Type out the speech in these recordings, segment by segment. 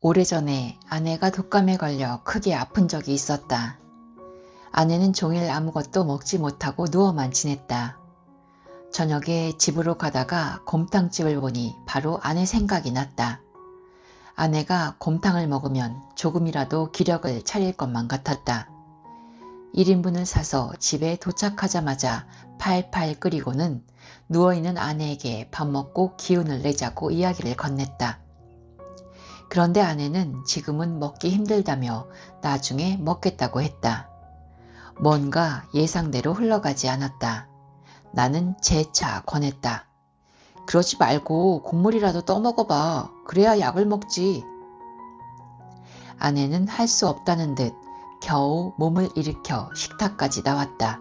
오래전에 아내가 독감에 걸려 크게 아픈 적이 있었다. 아내는 종일 아무것도 먹지 못하고 누워만 지냈다. 저녁에 집으로 가다가 곰탕집을 보니 바로 아내 생각이 났다. 아내가 곰탕을 먹으면 조금이라도 기력을 차릴 것만 같았다. 1인분을 사서 집에 도착하자마자 팔팔 끓이고는 누워있는 아내에게 밥 먹고 기운을 내자고 이야기를 건넸다. 그런데 아내는 지금은 먹기 힘들다며 나중에 먹겠다고 했다. 뭔가 예상대로 흘러가지 않았다. 나는 재차 권했다. 그러지 말고 국물이라도 떠먹어봐. 그래야 약을 먹지. 아내는 할 수 없다는 듯 겨우 몸을 일으켜 식탁까지 나왔다.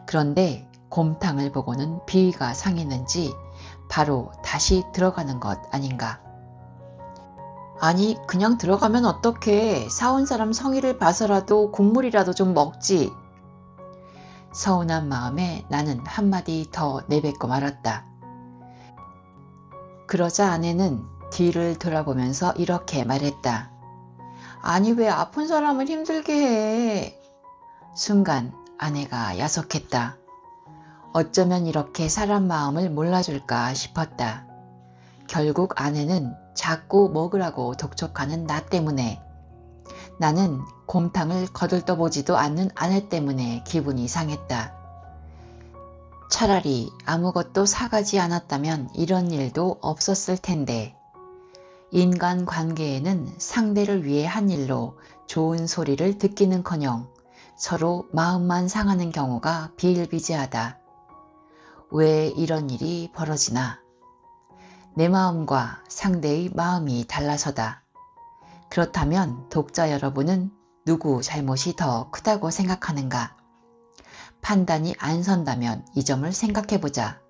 그런데 곰탕을 보고는 비위가 상했는지 바로 다시 들어가는 것 아닌가. 아니 그냥 들어가면 어떡해. 사온 사람 성의를 봐서라도 국물이라도 좀 먹지. 서운한 마음에 나는 한마디 더 내뱉고 말았다. 그러자 아내는 뒤를 돌아보면서 이렇게 말했다. 아니 왜 아픈 사람을 힘들게 해. 순간 아내가 야속했다. 어쩌면 이렇게 사람 마음을 몰라줄까 싶었다. 결국 아내는 자꾸 먹으라고 독촉하는 나 때문에, 나는 곰탕을 거들떠보지도 않는 아내 때문에 기분이 상했다. 차라리 아무것도 사가지 않았다면 이런 일도 없었을 텐데, 인간관계에는 상대를 위해 한 일로 좋은 소리를 듣기는커녕 서로 마음만 상하는 경우가 비일비재하다. 왜 이런 일이 벌어지나? 내 마음과 상대의 마음이 달라서다. 그렇다면 독자 여러분은 누구 잘못이 더 크다고 생각하는가? 판단이 안 선다면 이 점을 생각해보자.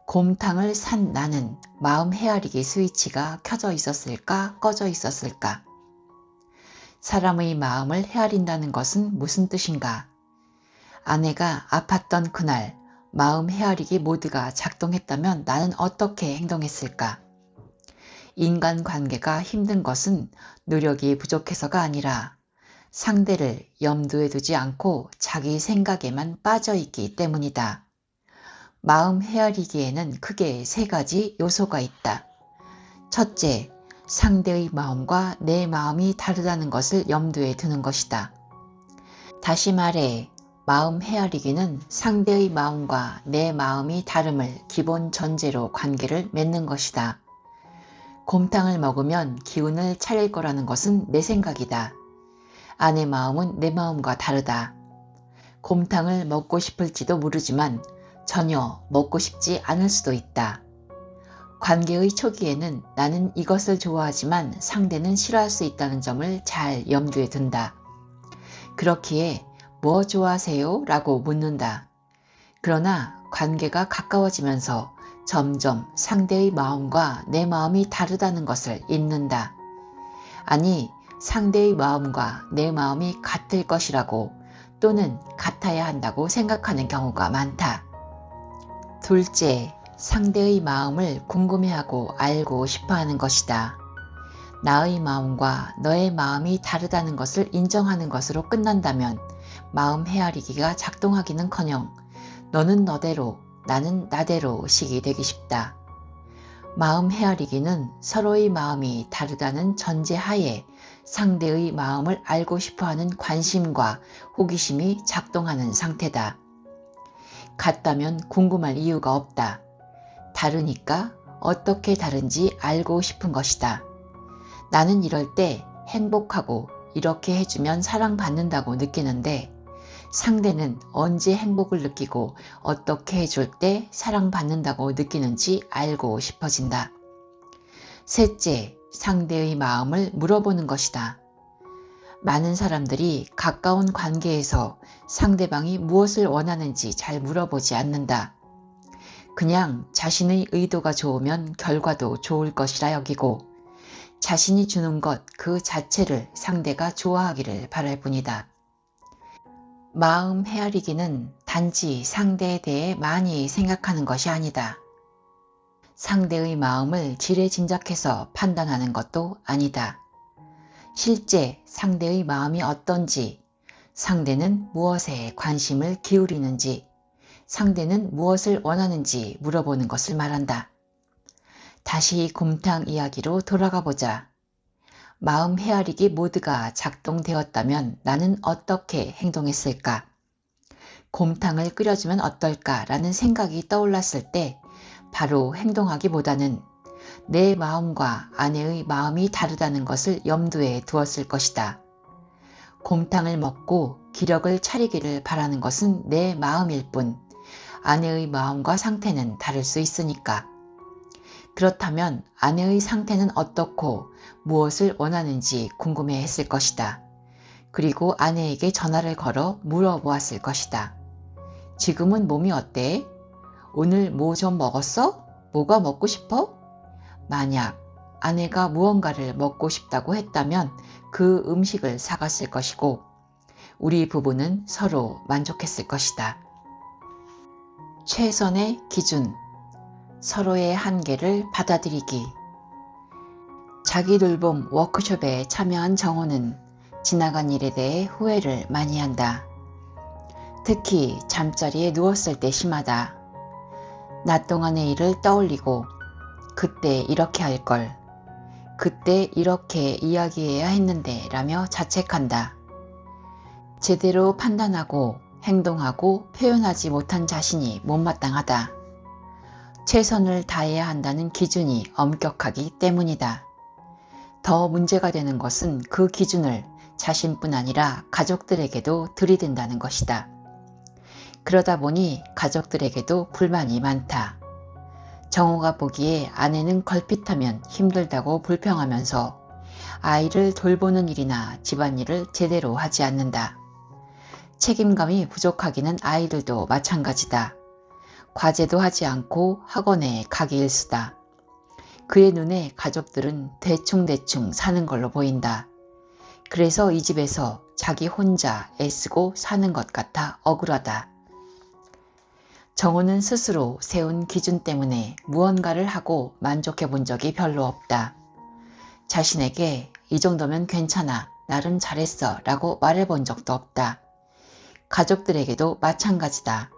곰탕을 산 나는 마음 헤아리기 스위치가 켜져 있었을까 꺼져 있었을까? 사람의 마음을 헤아린다는 것은 무슨 뜻인가? 아내가 아팠던 그날 마음 헤아리기 모드가 작동했다면 나는 어떻게 행동했을까? 인간관계가 힘든 것은 노력이 부족해서가 아니라 상대를 염두에 두지 않고 자기 생각에만 빠져있기 때문이다. 마음 헤아리기에는 크게 세 가지 요소가 있다. 첫째, 상대의 마음과 내 마음이 다르다는 것을 염두에 두는 것이다. 다시 말해, 마음 헤아리기는 상대의 마음과 내 마음이 다름을 기본 전제로 관계를 맺는 것이다. 곰탕을 먹으면 기운을 차릴 거라는 것은 내 생각이다. 아내 마음은 내 마음과 다르다. 곰탕을 먹고 싶을지도 모르지만 전혀 먹고 싶지 않을 수도 있다. 관계의 초기에는 나는 이것을 좋아하지만 상대는 싫어할 수 있다는 점을 잘 염두에 둔다. 그렇기에 뭐 좋아하세요? 라고 묻는다. 그러나 관계가 가까워지면서 점점 상대의 마음과 내 마음이 다르다는 것을 잊는다. 아니, 상대의 마음과 내 마음이 같을 것이라고 또는 같아야 한다고 생각하는 경우가 많다. 둘째, 상대의 마음을 궁금해하고 알고 싶어하는 것이다. 나의 마음과 너의 마음이 다르다는 것을 인정하는 것으로 끝난다면 마음 헤아리기가 작동하기는커녕 너는 너대로 나는 나대로 식이 되기 쉽다. 마음 헤아리기는 서로의 마음이 다르다는 전제하에 상대의 마음을 알고 싶어하는 관심과 호기심이 작동하는 상태다. 같다면 궁금할 이유가 없다. 다르니까 어떻게 다른지 알고 싶은 것이다. 나는 이럴 때 행복하고 이렇게 해주면 사랑받는다고 느끼는데 상대는 언제 행복을 느끼고 어떻게 해줄 때 사랑받는다고 느끼는지 알고 싶어진다. 셋째, 상대의 마음을 물어보는 것이다. 많은 사람들이 가까운 관계에서 상대방이 무엇을 원하는지 잘 물어보지 않는다. 그냥 자신의 의도가 좋으면 결과도 좋을 것이라 여기고 자신이 주는 것 그 자체를 상대가 좋아하기를 바랄 뿐이다. 마음 헤아리기는 단지 상대에 대해 많이 생각하는 것이 아니다. 상대의 마음을 지레짐작해서 판단하는 것도 아니다. 실제 상대의 마음이 어떤지, 상대는 무엇에 관심을 기울이는지, 상대는 무엇을 원하는지 물어보는 것을 말한다. 다시 곰탕 이야기로 돌아가 보자. 마음 헤아리기 모드가 작동되었다면 나는 어떻게 행동했을까? 곰탕을 끓여주면 어떨까라는 생각이 떠올랐을 때 바로 행동하기보다는 내 마음과 아내의 마음이 다르다는 것을 염두에 두었을 것이다. 곰탕을 먹고 기력을 차리기를 바라는 것은 내 마음일 뿐 아내의 마음과 상태는 다를 수 있으니까. 그렇다면 아내의 상태는 어떻고 무엇을 원하는지 궁금해했을 것이다. 그리고 아내에게 전화를 걸어 물어보았을 것이다. 지금은 몸이 어때? 오늘 뭐 좀 먹었어? 뭐가 먹고 싶어? 만약 아내가 무언가를 먹고 싶다고 했다면 그 음식을 사갔을 것이고 우리 부부는 서로 만족했을 것이다. 최선의 기준, 서로의 한계를 받아들이기. 자기 돌봄 워크숍에 참여한 정호는 지나간 일에 대해 후회를 많이 한다. 특히 잠자리에 누웠을 때 심하다. 낮 동안의 일을 떠올리고 그때 이렇게 할 걸, 그때 이렇게 이야기해야 했는데 라며 자책한다. 제대로 판단하고 행동하고 표현하지 못한 자신이 못마땅하다. 최선을 다해야 한다는 기준이 엄격하기 때문이다. 더 문제가 되는 것은 그 기준을 자신뿐 아니라 가족들에게도 들이댄다는 것이다. 그러다 보니 가족들에게도 불만이 많다. 정호가 보기에 아내는 걸핏하면 힘들다고 불평하면서 아이를 돌보는 일이나 집안일을 제대로 하지 않는다. 책임감이 부족하기는 아이들도 마찬가지다. 과제도 하지 않고 학원에 가기 일수다. 그의 눈에 가족들은 대충대충 사는 걸로 보인다. 그래서 이 집에서 자기 혼자 애쓰고 사는 것 같아 억울하다. 정호는 스스로 세운 기준 때문에 무언가를 하고 만족해 본 적이 별로 없다. 자신에게 이 정도면 괜찮아, 나름 잘했어 라고 말해본 적도 없다. 가족들에게도 마찬가지다.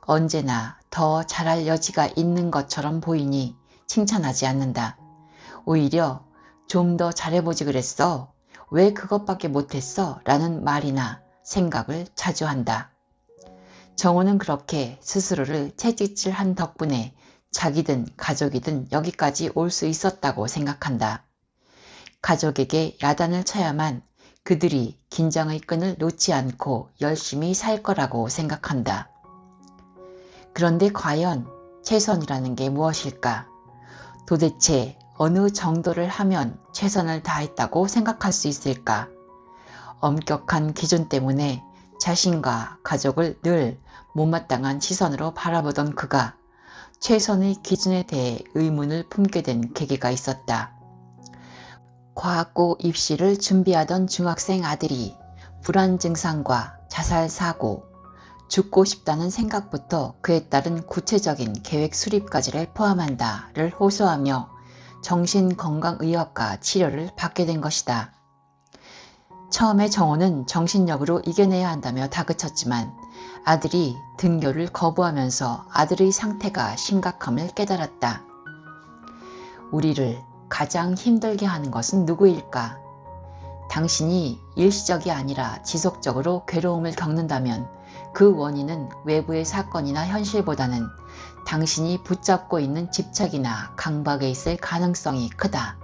언제나 더 잘할 여지가 있는 것처럼 보이니 칭찬하지 않는다. 오히려 좀 더 잘해보지 그랬어? 왜 그것밖에 못했어? 라는 말이나 생각을 자주 한다. 정호는 그렇게 스스로를 채찍질한 덕분에 자기든 가족이든 여기까지 올 수 있었다고 생각한다. 가족에게 야단을 쳐야만 그들이 긴장의 끈을 놓지 않고 열심히 살 거라고 생각한다. 그런데 과연 최선이라는 게 무엇일까? 도대체 어느 정도를 하면 최선을 다했다고 생각할 수 있을까? 엄격한 기준 때문에 자신과 가족을 늘 못마땅한 시선으로 바라보던 그가 최선의 기준에 대해 의문을 품게 된 계기가 있었다. 과학고 입시를 준비하던 중학생 아들이 불안 증상과 자살 사고, 죽고 싶다는 생각부터 그에 따른 구체적인 계획 수립까지를 포함한다를 호소하며 정신건강의학과 치료를 받게 된 것이다. 처음에 정호는 정신력으로 이겨내야 한다며 다그쳤지만 아들이 등교를 거부하면서 아들의 상태가 심각함을 깨달았다. 우리를 가장 힘들게 하는 것은 누구일까? 당신이 일시적이 아니라 지속적으로 괴로움을 겪는다면 그 원인은 외부의 사건이나 현실보다는 당신이 붙잡고 있는 집착이나 강박에 있을 가능성이 크다.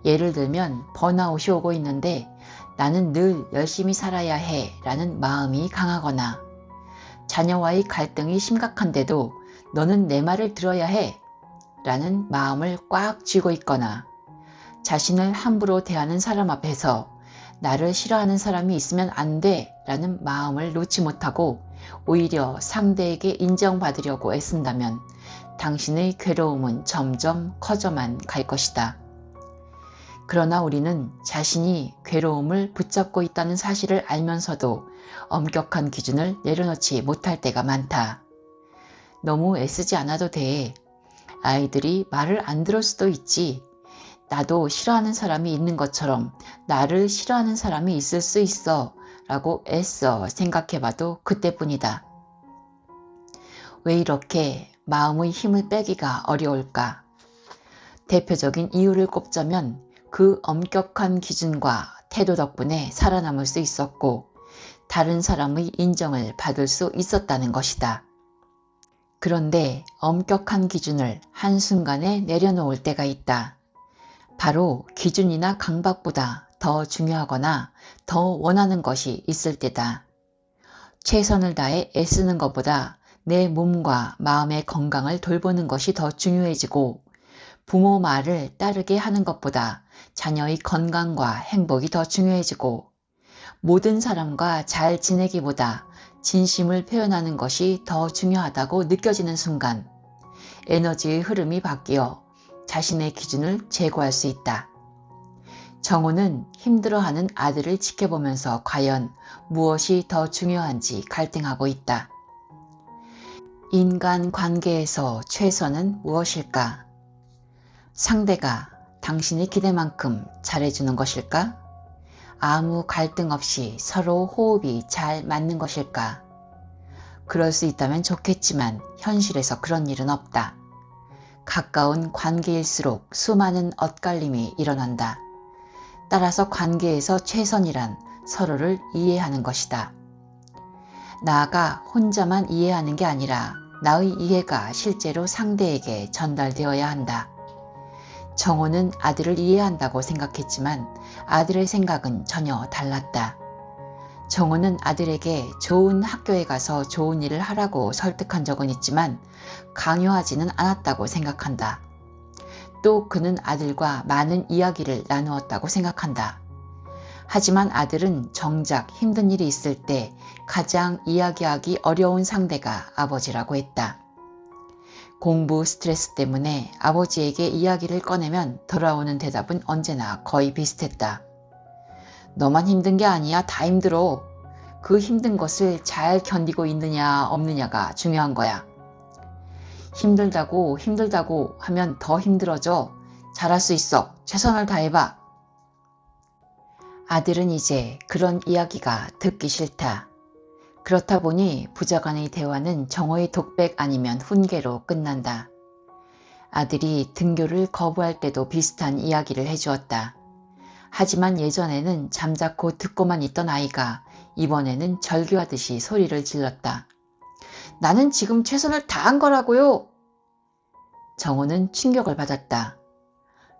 예를 들면 번아웃이 오고 있는데 나는 늘 열심히 살아야 해 라는 마음이 강하거나 자녀와의 갈등이 심각한데도 너는 내 말을 들어야 해 라는 마음을 꽉 쥐고 있거나 자신을 함부로 대하는 사람 앞에서 나를 싫어하는 사람이 있으면 안 돼 라는 마음을 놓지 못하고 오히려 상대에게 인정받으려고 애쓴다면 당신의 괴로움은 점점 커져만 갈 것이다. 그러나 우리는 자신이 괴로움을 붙잡고 있다는 사실을 알면서도 엄격한 기준을 내려놓지 못할 때가 많다. 너무 애쓰지 않아도 돼. 아이들이 말을 안 들을 수도 있지. 나도 싫어하는 사람이 있는 것처럼 나를 싫어하는 사람이 있을 수 있어 라고 애써 생각해봐도 그때뿐이다. 왜 이렇게 마음의 힘을 빼기가 어려울까? 대표적인 이유를 꼽자면 그 엄격한 기준과 태도 덕분에 살아남을 수 있었고 다른 사람의 인정을 받을 수 있었다는 것이다. 그런데 엄격한 기준을 한순간에 내려놓을 때가 있다. 바로 기준이나 강박보다 더 중요하거나 더 원하는 것이 있을 때다. 최선을 다해 애쓰는 것보다 내 몸과 마음의 건강을 돌보는 것이 더 중요해지고 부모 말을 따르게 하는 것보다 자녀의 건강과 행복이 더 중요해지고 모든 사람과 잘 지내기보다 진심을 표현하는 것이 더 중요하다고 느껴지는 순간 에너지의 흐름이 바뀌어 자신의 기준을 제고할 수 있다. 정호는 힘들어하는 아들을 지켜보면서 과연 무엇이 더 중요한지 갈등하고 있다. 인간관계에서 최선은 무엇일까? 상대가 당신의 기대만큼 잘해주는 것일까? 아무 갈등 없이 서로 호흡이 잘 맞는 것일까? 그럴 수 있다면 좋겠지만 현실에서 그런 일은 없다. 가까운 관계일수록 수많은 엇갈림이 일어난다. 따라서 관계에서 최선이란 서로를 이해하는 것이다. 나가 혼자만 이해하는 게 아니라 나의 이해가 실제로 상대에게 전달되어야 한다. 정호는 아들을 이해한다고 생각했지만 아들의 생각은 전혀 달랐다. 정호는 아들에게 좋은 학교에 가서 좋은 일을 하라고 설득한 적은 있지만 강요하지는 않았다고 생각한다. 또 그는 아들과 많은 이야기를 나누었다고 생각한다. 하지만 아들은 정작 힘든 일이 있을 때 가장 이야기하기 어려운 상대가 아버지라고 했다. 공부 스트레스 때문에 아버지에게 이야기를 꺼내면 돌아오는 대답은 언제나 거의 비슷했다. 너만 힘든 게 아니야. 다 힘들어. 그 힘든 것을 잘 견디고 있느냐 없느냐가 중요한 거야. 힘들다고 하면 더 힘들어져. 잘할 수 있어. 최선을 다해봐. 아들은 이제 그런 이야기가 듣기 싫다. 그렇다 보니 부자간의 대화는 정호의 독백 아니면 훈계로 끝난다. 아들이 등교를 거부할 때도 비슷한 이야기를 해주었다. 하지만 예전에는 잠자코 듣고만 있던 아이가 이번에는 절규하듯이 소리를 질렀다. 나는 지금 최선을 다한 거라고요. 정호는 충격을 받았다.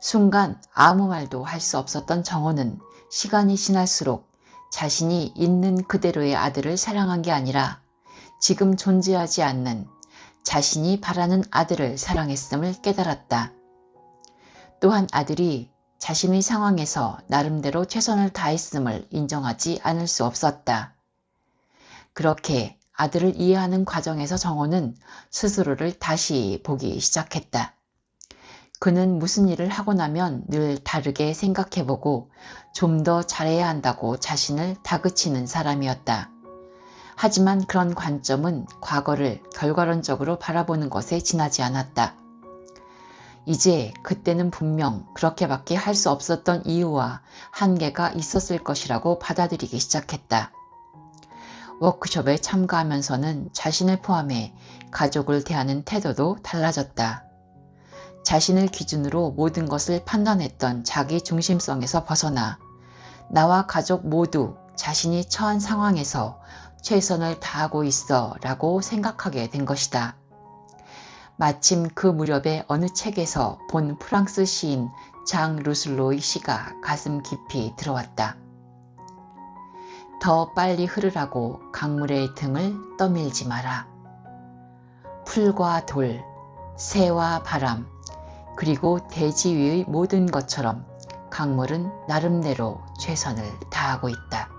순간 아무 말도 할 수 없었던 정호는 시간이 지날수록 자신이 있는 그대로의 아들을 사랑한 게 아니라 지금 존재하지 않는 자신이 바라는 아들을 사랑했음을 깨달았다. 또한 아들이 자신의 상황에서 나름대로 최선을 다했음을 인정하지 않을 수 없었다. 그렇게 아들을 이해하는 과정에서 정호는 스스로를 다시 보기 시작했다. 그는 무슨 일을 하고 나면 늘 다르게 생각해보고 좀 더 잘해야 한다고 자신을 다그치는 사람이었다. 하지만 그런 관점은 과거를 결과론적으로 바라보는 것에 지나지 않았다. 이제 그때는 분명 그렇게밖에 할 수 없었던 이유와 한계가 있었을 것이라고 받아들이기 시작했다. 워크숍에 참가하면서는 자신을 포함해 가족을 대하는 태도도 달라졌다. 자신을 기준으로 모든 것을 판단했던 자기 중심성에서 벗어나 나와 가족 모두 자신이 처한 상황에서 최선을 다하고 있어 라고 생각하게 된 것이다. 마침 그 무렵에 어느 책에서 본 프랑스 시인 장 루슬로의 시가 가슴 깊이 들어왔다. 더 빨리 흐르라고 강물의 등을 떠밀지 마라. 풀과 돌, 새와 바람, 그리고 대지 위의 모든 것처럼 강물은 나름대로 최선을 다하고 있다.